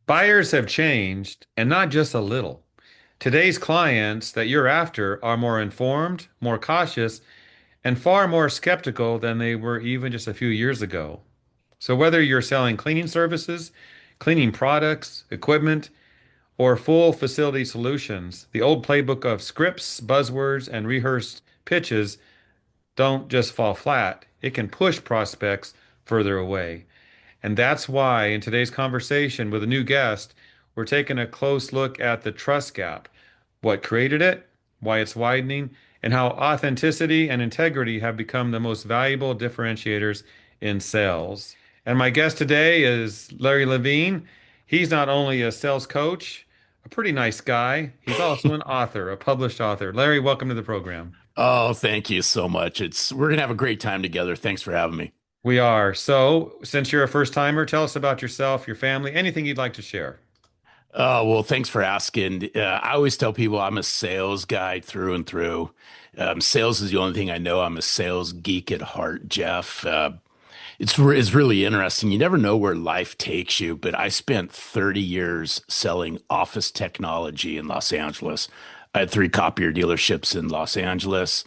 Buyers have changed, and not just a little. Today's clients that you're after are more informed, more cautious, and far more skeptical than they were even just a few years ago. So, whether you're selling cleaning services, cleaning products, equipment, or full facility solutions, the old playbook of scripts, buzzwords, and rehearsed pitches don't just fall flat. It can push prospects further away. And that's why in today's conversation with a new guest, we're taking a close look at the trust gap, what created it, why it's widening, and how authenticity and integrity have become the most valuable differentiators in sales. And my guest today is Larry Levine. He's not only a sales coach, a pretty nice guy, he's also an author, a published author. Larry, welcome to the program. Oh, thank you so much. We're gonna have a great time together. Thanks for having me. We are. So, since you're a first timer, tell us about yourself, your family, anything you'd like to share. Oh, well, thanks for asking. I always tell people I'm a sales guy through and through. Sales is the only thing I know. I'm a sales geek at heart, Jeff. It's really interesting. You never know where life takes you, but I spent 30 years selling office technology in Los Angeles. I had three copier dealerships in Los Angeles.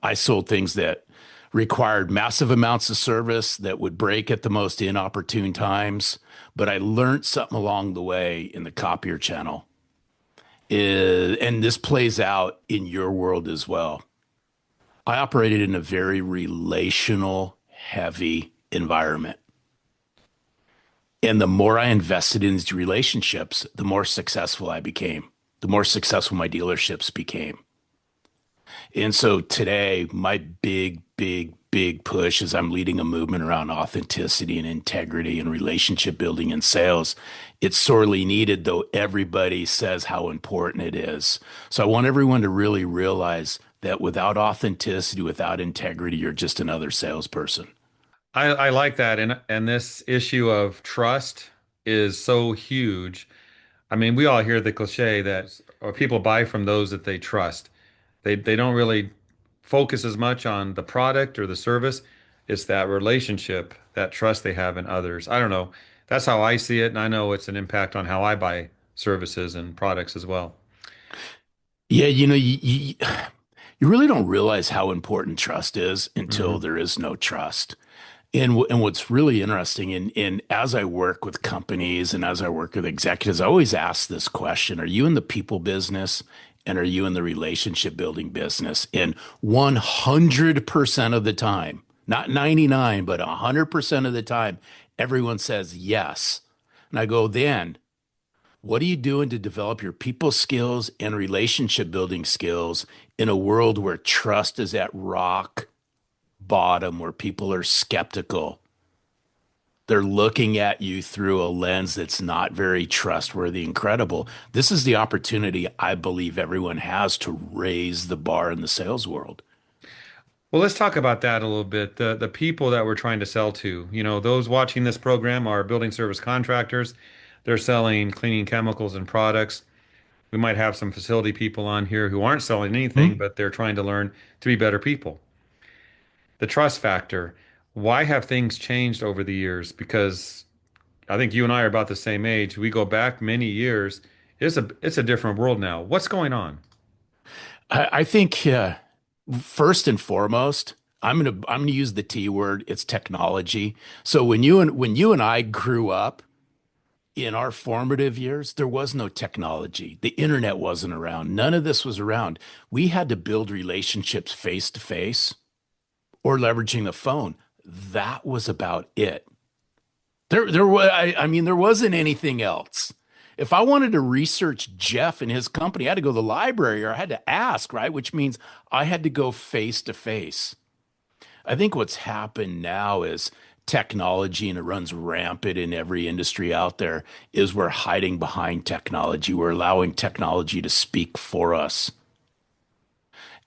I sold things that required massive amounts of service that would break at the most inopportune times. But I learned something along the way in the copier channel. And this plays out in your world as well. I operated in a very relational heavy environment. And the more I invested in these relationships, the more successful I became, the more successful my dealerships became. And so today, my big push is I'm leading a movement around authenticity and integrity and relationship building and sales. It's sorely needed, though everybody says how important it is. So I want everyone to really realize that without authenticity, without integrity, you're just another salesperson. I like that, and this issue of trust is so huge. I mean, we all hear the cliche that people buy from those that they trust. They don't really focus as much on the product or the service. It's that relationship, that trust they have in others. I don't know. That's how I see it, and I know it's an impact on how I buy services and products as well. Yeah, you really don't realize how important trust is until Hmm. there is no trust. And what's really interesting, in as I work with companies and as I work with executives, I always ask this question: Are you in the people business, and are you in the relationship building business? And 100% of the time, not 99, but 100% of the time, everyone says yes. And I go, then what are you doing to develop your people skills and relationship building skills in a world where trust is at rock bottom, where people are skeptical? They're looking at you through a lens that's not very trustworthy and credible. This is the opportunity I believe everyone has to raise the bar in the sales world. Well, let's talk about that a little bit. The people that we're trying to sell to, those watching this program are building service contractors. They're selling cleaning chemicals and products. We might have some facility people on here who aren't selling anything, Hmm? but they're trying to learn to be better people. The trust factor. Why have things changed over the years? Because I think you and I are about the same age. We go back many years. It's a different world now. What's going on? I think first and foremost, I'm gonna use the T word. It's technology. So when you and I grew up, in our formative years, there was no technology. The internet wasn't around. None of this was around. We had to build relationships face to face or leveraging the phone. That was about it. I mean, there wasn't anything else. If I wanted to research Jeff and his company, I had to go to the library or I had to ask, right? Which means I had to go face to face. I think what's happened now is technology, and it runs rampant in every industry out there, is we're hiding behind technology. We're allowing technology to speak for us.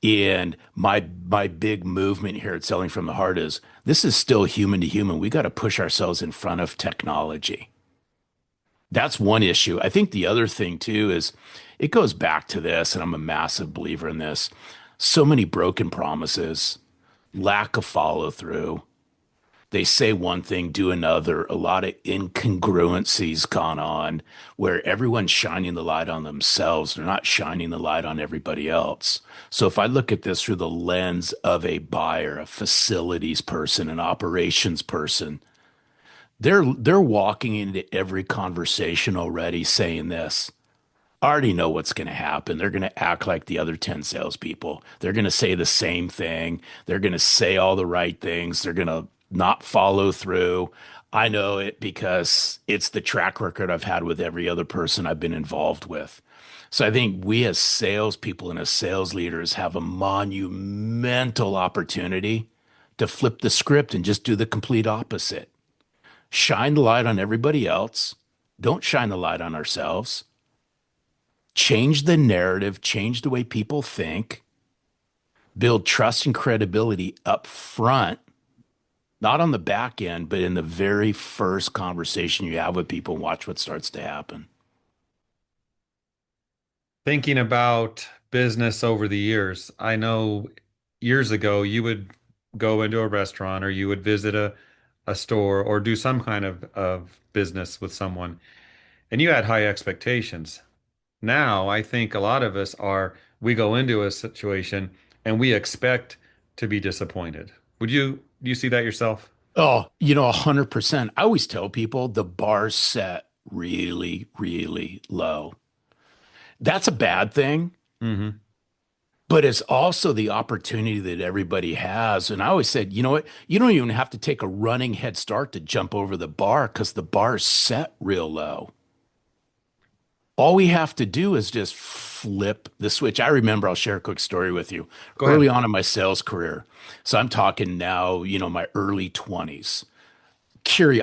And my big movement here at Selling from the Heart is this is still human to human. We got to push ourselves in front of technology. That's one issue. I think the other thing too is it goes back to this, and I'm a massive believer in this. So many broken promises, lack of follow through. They say one thing, do another. A lot of incongruencies gone on where everyone's shining the light on themselves. They're not shining the light on everybody else. So if I look at this through the lens of a buyer, a facilities person, an operations person, they're walking into every conversation already saying this. I already know what's going to happen. They're going to act like the other 10 salespeople. They're going to say the same thing. They're going to say all the right things. They're going to not follow through. I know it because it's the track record I've had with every other person I've been involved with. So I think we as salespeople and as sales leaders have a monumental opportunity to flip the script and just do the complete opposite. Shine the light on everybody else. Don't shine the light on ourselves. Change the narrative, change the way people think, build trust and credibility up front, not on the back end, but in the very first conversation you have with people, and watch what starts to happen. Thinking about business over the years, I know years ago you would go into a restaurant or you would visit a store or do some kind of business with someone, and you had high expectations. Now, I think a lot of us are, we go into a situation and we expect to be disappointed. Do you see that yourself? Oh, 100%. I always tell people the bar's set really, really low. That's a bad thing, Hmm. but it's also the opportunity that everybody has. And I always said, you know what? You don't even have to take a running head start to jump over the bar because the bar's set real low. All we have to do is just flip the switch. I remember, I'll share a quick story with you. Go Early ahead. on in my sales career, so I'm talking now, my early 20s.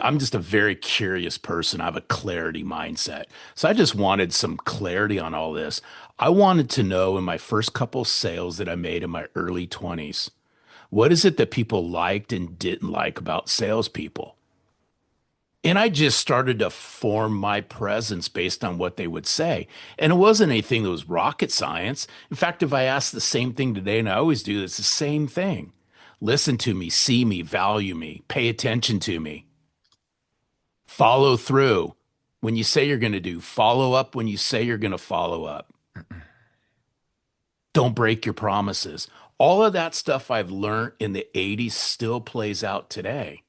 I'm just a very curious person. I have a clarity mindset. So I just wanted some clarity on all this. I wanted to know in my first couple sales that I made in my early 20s, what is it that people liked and didn't like about salespeople? And I just started to form my presence based on what they would say. And it wasn't anything that was rocket science. In fact, if I ask the same thing today, and I always do, it's the same thing. Listen to me, see me, value me, pay attention to me, follow through. When you say you're going to do, follow up when you say you're going to follow up. Don't break your promises. All of that stuff I've learned in the 80s still plays out today.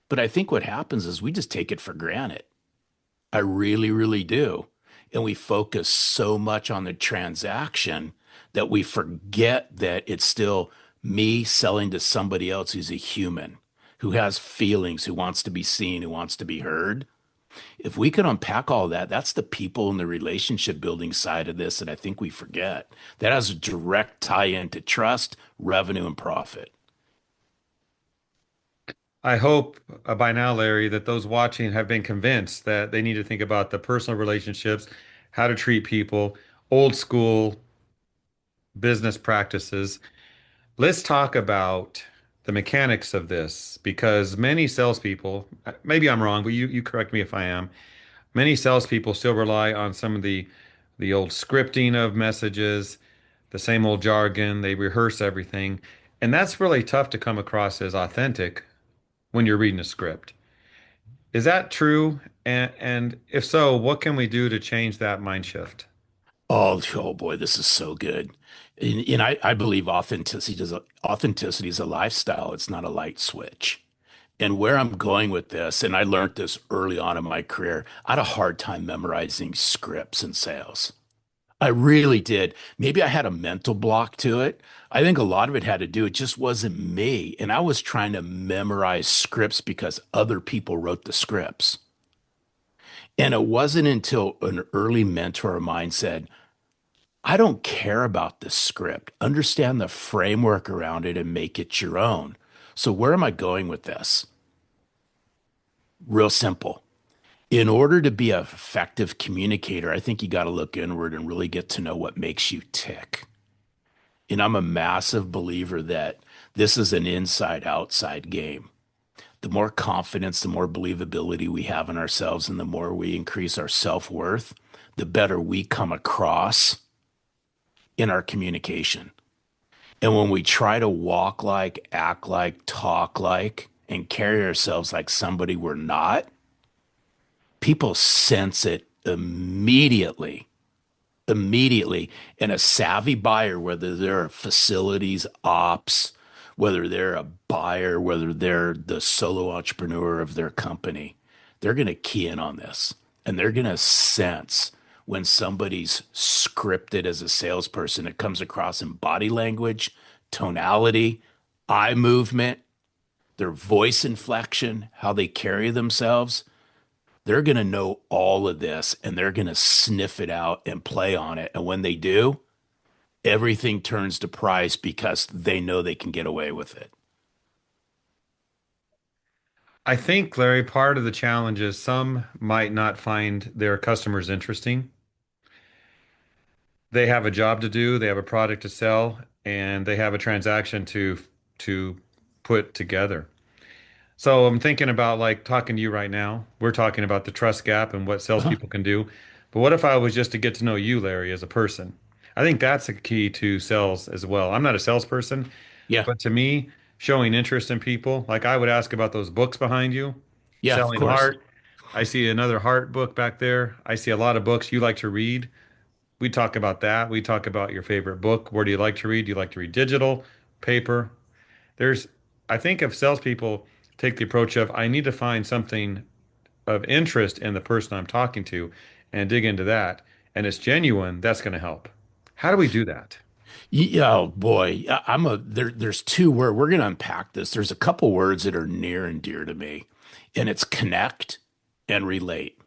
But I think what happens is we just take it for granted. I really, really do. And we focus so much on the transaction that we forget that it's still me selling to somebody else who's a human, who has feelings, who wants to be seen, who wants to be heard. If we could unpack all that, that's the people and the relationship building side of this that I think we forget. That has a direct tie into trust, revenue, and profit. I hope by now, Larry, that those watching have been convinced that they need to think about the personal relationships, how to treat people, old school business practices. Let's talk about the mechanics of this because many salespeople, maybe I'm wrong, but you correct me if I am. Many salespeople still rely on some of the old scripting of messages, the same old jargon. They rehearse everything, and that's really tough to come across as authentic when you're reading a script. Is that true? And if so, what can we do to change that mind shift? Oh boy, this is so good. And I believe authenticity is a lifestyle. It's not a light switch. And where I'm going with this, and I learned this early on in my career, I had a hard time memorizing scripts in sales. I really did. Maybe I had a mental block to it. I think a lot of it had to do, it just wasn't me. And I was trying to memorize scripts because other people wrote the scripts. And it wasn't until an early mentor of mine said, I don't care about the script. Understand the framework around it and make it your own. So, where am I going with this? Real simple. In order to be an effective communicator, I think you got to look inward and really get to know what makes you tick. And I'm a massive believer that this is an inside outside game. The more confidence, the more believability we have in ourselves, and the more we increase our self worth, the better we come across in our communication. And when we try to walk like, act like, talk like, and carry ourselves like somebody we're not, people sense it immediately. Immediately. And a savvy buyer, whether they're facilities ops, whether they're a buyer, whether they're the solo entrepreneur of their company, they're going to key in on this and they're going to sense when somebody's scripted as a salesperson. It comes across in body language, tonality, eye movement, their voice inflection, how they carry themselves. They're going to know all of this and they're going to sniff it out and play on it. And when they do, everything turns to price because they know they can get away with it. I think, Larry, part of the challenge is some might not find their customers interesting. They have a job to do, they have a product to sell, and they have a transaction to put together. So I'm thinking about like talking to you right now. We're talking about the trust gap and what Uh-huh. salespeople can do. But what if I was just to get to know you, Larry, as a person? I think that's a key to sales as well. I'm not a salesperson, Yeah. but to me, showing interest in people, like I would ask about those books behind you, Yeah, of Selling course. Heart. I see another Heart book back there. I see a lot of books you like to read. We talk about that. We talk about your favorite book. Where do you like to read? Do you like to read digital, paper? There's, I think if salespeople take the approach of, I need to find something of interest in the person I'm talking to and dig into that, and it's genuine, that's going to help. How do we do that? Yeah, oh boy, I'm a there. There's two where we're going to unpack this. There's a couple words that are near and dear to me, and it's connect and relate.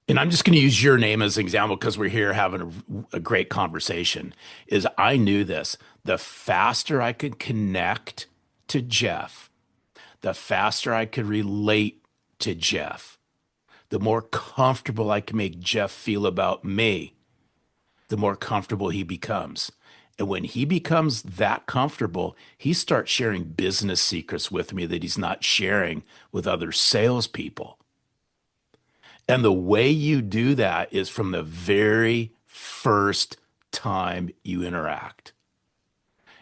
And I'm just going to use your name as an example because we're here having a great conversation. Is I knew this. The faster I could connect to Jeff, the faster I could relate to Jeff, the more comfortable I can make Jeff feel about me, the more comfortable he becomes. And when he becomes that comfortable, he starts sharing business secrets with me that he's not sharing with other salespeople. And the way you do that is from the very first time you interact.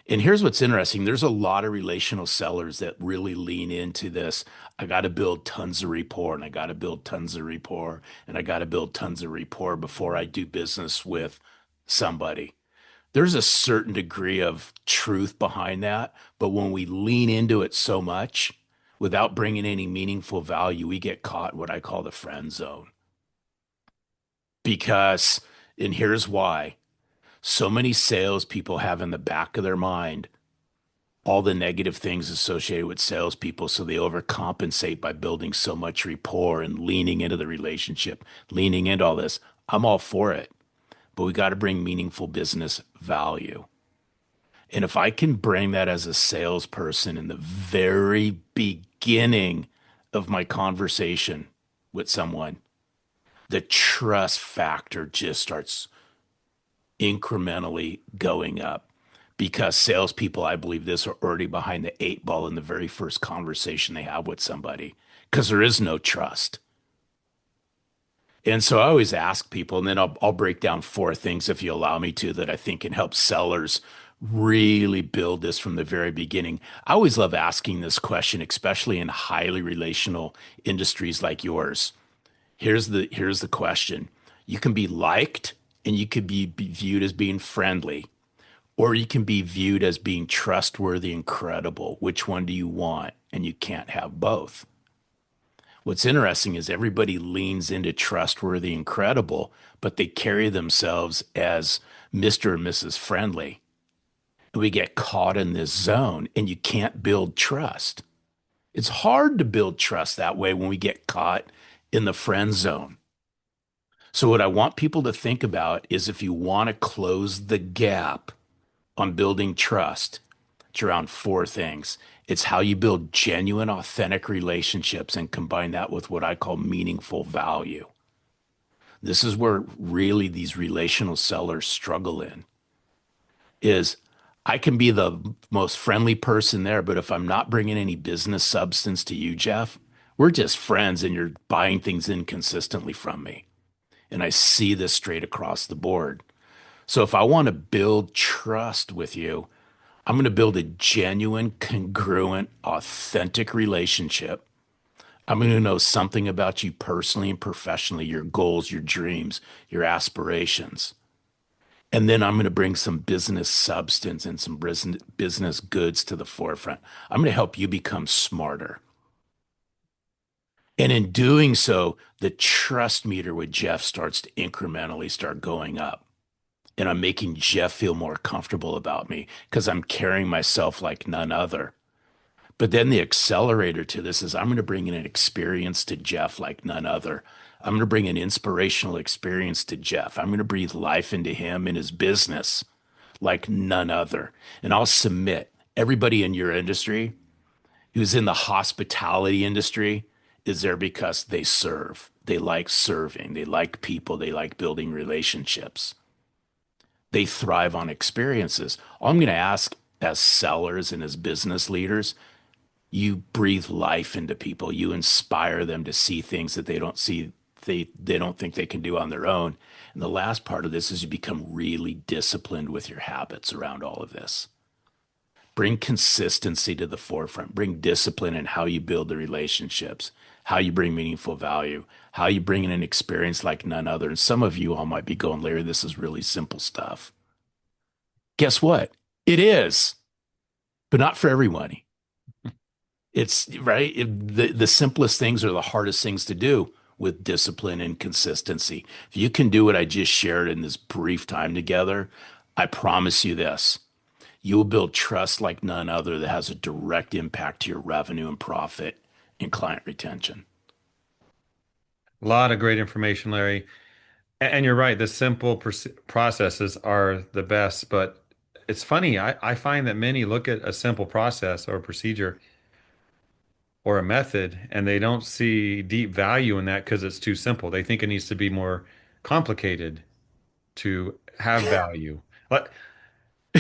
And here's what's interesting. There's a lot of relational sellers that really lean into this. I got to build tons of rapport and I got to build tons of rapport and I got to build tons of rapport before I do business with somebody. There's a certain degree of truth behind that. But when we lean into it so much without bringing any meaningful value, we get caught in what I call the friend zone. Because, and here's why, so many salespeople have in the back of their mind all the negative things associated with salespeople. So they overcompensate by building so much rapport and leaning into the relationship, leaning into all this. I'm all for it, but we got to bring meaningful business value. And if I can bring that as a salesperson in the very beginning of my conversation with someone, the trust factor just starts incrementally going up because salespeople, I believe this, are already behind the eight ball in the very first conversation they have with somebody because there is no trust. And so I always ask people, and then I'll break down four things if you allow me to that I think can help sellers really build this from the very beginning. I always love asking this question, especially in highly relational industries like yours. Here's the question. You can be liked and you could be viewed as being friendly, or you can be viewed as being trustworthy and credible. Which one do you want? And you can't have both. What's interesting is everybody leans into trustworthy and credible, but they carry themselves as Mr. and Mrs. Friendly. And we get caught in this zone and you can't build trust. It's hard to build trust that way when we get caught in the friend zone. So, what I want people to think about is if you want to close the gap on building trust, it's around four things. It's how you build genuine, authentic relationships and combine that with what I call meaningful value. This is where really these relational sellers struggle in is I can be the most friendly person there, but if I'm not bringing any business substance to you, Jeff, we're just friends and you're buying things inconsistently from me. And I see this straight across the board. So if I want to build trust with you, I'm going to build a genuine, congruent, authentic relationship. I'm going to know something about you personally and professionally, your goals, your dreams, your aspirations. And then I'm going to bring some business substance and some business goods to the forefront. I'm going to help you become smarter. And in doing so, the trust meter with Jeff starts to incrementally start going up. And I'm making Jeff feel more comfortable about me because I'm carrying myself like none other. But then the accelerator to this is I'm going to bring in an experience to Jeff like none other. I'm going to bring an inspirational experience to Jeff. I'm going to breathe life into him and his business like none other. And I'll submit everybody in your industry who's in the hospitality industry is there because they serve. They like serving. They like people. They like building relationships. They thrive on experiences. All I'm going to ask as sellers and as business leaders, you breathe life into people. You inspire them to see things that they don't see, they don't think they can do on their own. And the last part of this is you become really disciplined with your habits around all of this. Bring consistency to the forefront. Bring discipline in how you build the relationships, how you bring meaningful value, how you bring in an experience like none other. And some of you all might be going, Larry, this is really simple stuff. Guess what? It is, but not for everybody. It's right. The simplest things are the hardest things to do with discipline and consistency. If you can do what I just shared in this brief time together, I promise you this. You will build trust like none other that has a direct impact to your revenue and profit and client retention. A lot of great information, Larry. And you're right, the simple processes are the best, but it's funny, I find that many look at a simple process or a procedure or a method and they don't see deep value in that because it's too simple. They think it needs to be more complicated to have value. Like,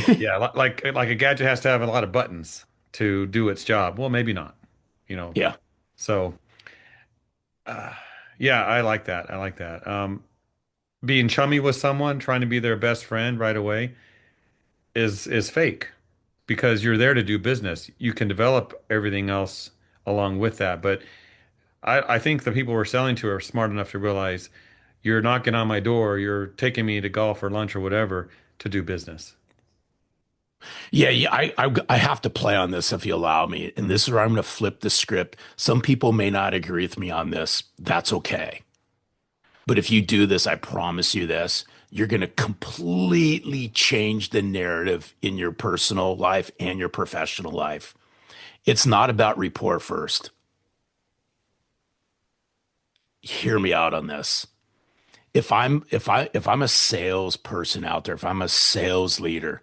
yeah, like a gadget has to have a lot of buttons to do its job. Well, maybe not, you know. Yeah. So, uh, yeah, I like that. I like that. Being chummy with someone, trying to be their best friend right away is fake because you're there to do business. You can develop everything else along with that. But I think the people we're selling to are smart enough to realize you're knocking on my door, you're taking me to golf or lunch or whatever to do business. I have to play on this if you allow me. And Mhm. this is where I'm going to flip the script. Some people may not agree with me on this. That's okay. But if you do this, I promise you this, you're going to completely change the narrative in your personal life and your professional life. It's not about report first. Hear me out on this. If I'm a salesperson out there, if I'm a sales leader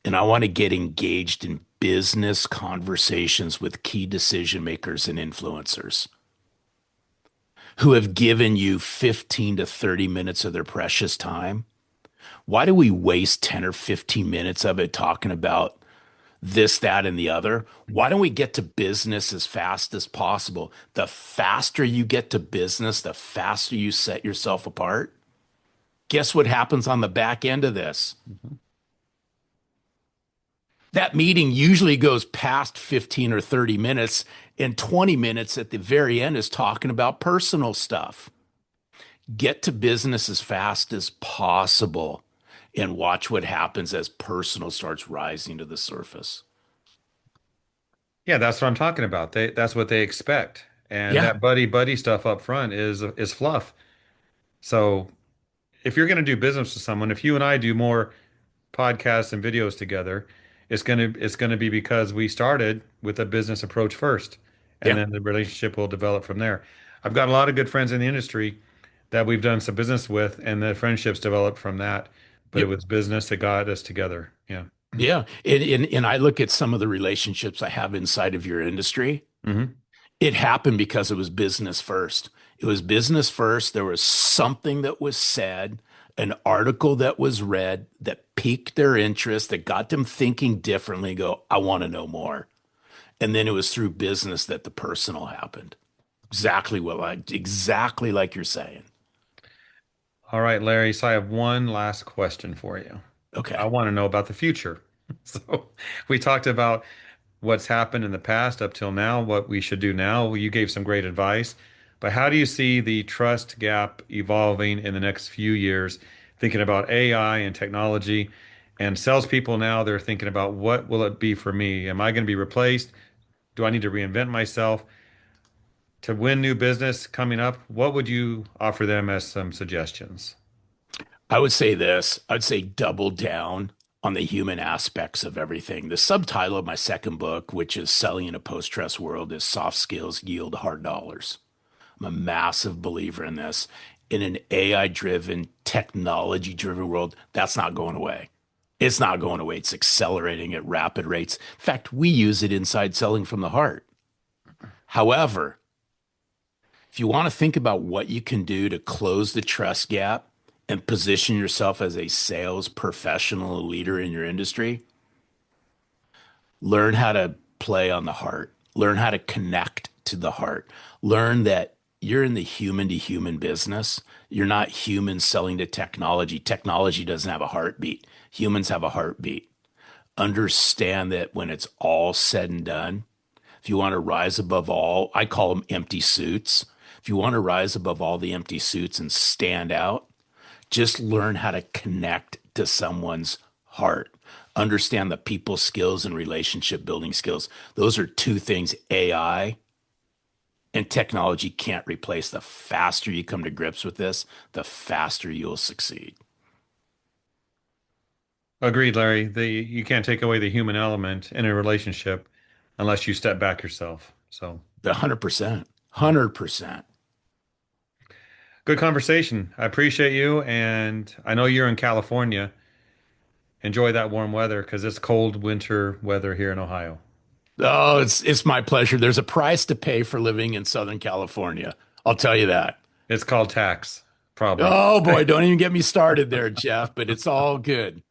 and I want to get engaged in business conversations with key decision makers and influencers who have given you 15 to 30 minutes of their precious time, why do we waste 10 or 15 minutes of it talking about this, that, and the other? Why don't we get to business as fast as possible? The faster you get to business, the faster you set yourself apart. Guess what happens on the back end of this? Mhm. That meeting usually goes past 15 or 30 minutes, and 20 minutes at the very end is talking about personal stuff. Get to business as fast as possible and watch what happens as personal starts rising to the surface. Yeah, that's what I'm talking about. That's what they expect. And Yeah. that buddy buddy stuff up front is fluff. So if you're going to do business with someone, if you and I do more podcasts and videos together, it's gonna be because we started with a business approach first, and Yeah. then the relationship will develop from there. I've got a lot of good friends in the industry that we've done some business with, and the friendships developed from that. But it Yep. was business that got us together. Yeah. Yeah. And I look at some of the relationships I have inside of your industry. Hmm. It happened because it was business first. It was business first. There was something that was said, an article that was read that piqued their interest, that got them thinking differently, go, I want to know more. And then it was through business that the personal happened. Exactly like you're saying. All right, Larry. So I have one last question for you. I Okay. want to know about the future. So we talked about what's happened in the past up till now, what we should do now. Well, you gave some great advice, but how do you see the trust gap evolving in the next few years? Thinking about AI and technology, and salespeople now, they're thinking about what will it be for me? Am I going to be replaced? Do I need to reinvent myself to win new business coming up? What would you offer them as some suggestions? I would say this. I'd say double down on the human aspects of everything. The subtitle of my second book, which is Selling in a Post-Trust World, is Soft Skills Yield Hard Dollars. I'm a massive believer in this. In an AI-driven, technology-driven world, that's not going away. It's not going away. It's accelerating at rapid rates. In fact, we use it inside selling from the heart. However, if you want to think about what you can do to close the trust gap and position yourself as a sales professional leader in your industry, learn how to play on the heart, learn how to connect to the heart, learn that you're in the human to human business. You're not humans selling to technology. Technology doesn't have a heartbeat. Humans have a heartbeat. Understand that when it's all said and done, if you want to rise above all, I call them empty suits. If you want to rise above all the empty suits and stand out, just learn how to connect to someone's heart. Understand the people skills and relationship building skills. Those are two things AI and technology can't replace. The faster you come to grips with this, the faster you'll succeed. Agreed, Larry. You can't take away the human element in a relationship unless you step back yourself. So, 100%. yeah. 100%. Good conversation. I appreciate you, and I know you're in California. Enjoy that warm weather because it's cold winter weather here in Ohio. Oh, it's my pleasure. There's a price to pay for living in Southern California. I'll tell you that. It's called tax, probably. Oh boy, don't even get me started there, Jeff, but it's all good.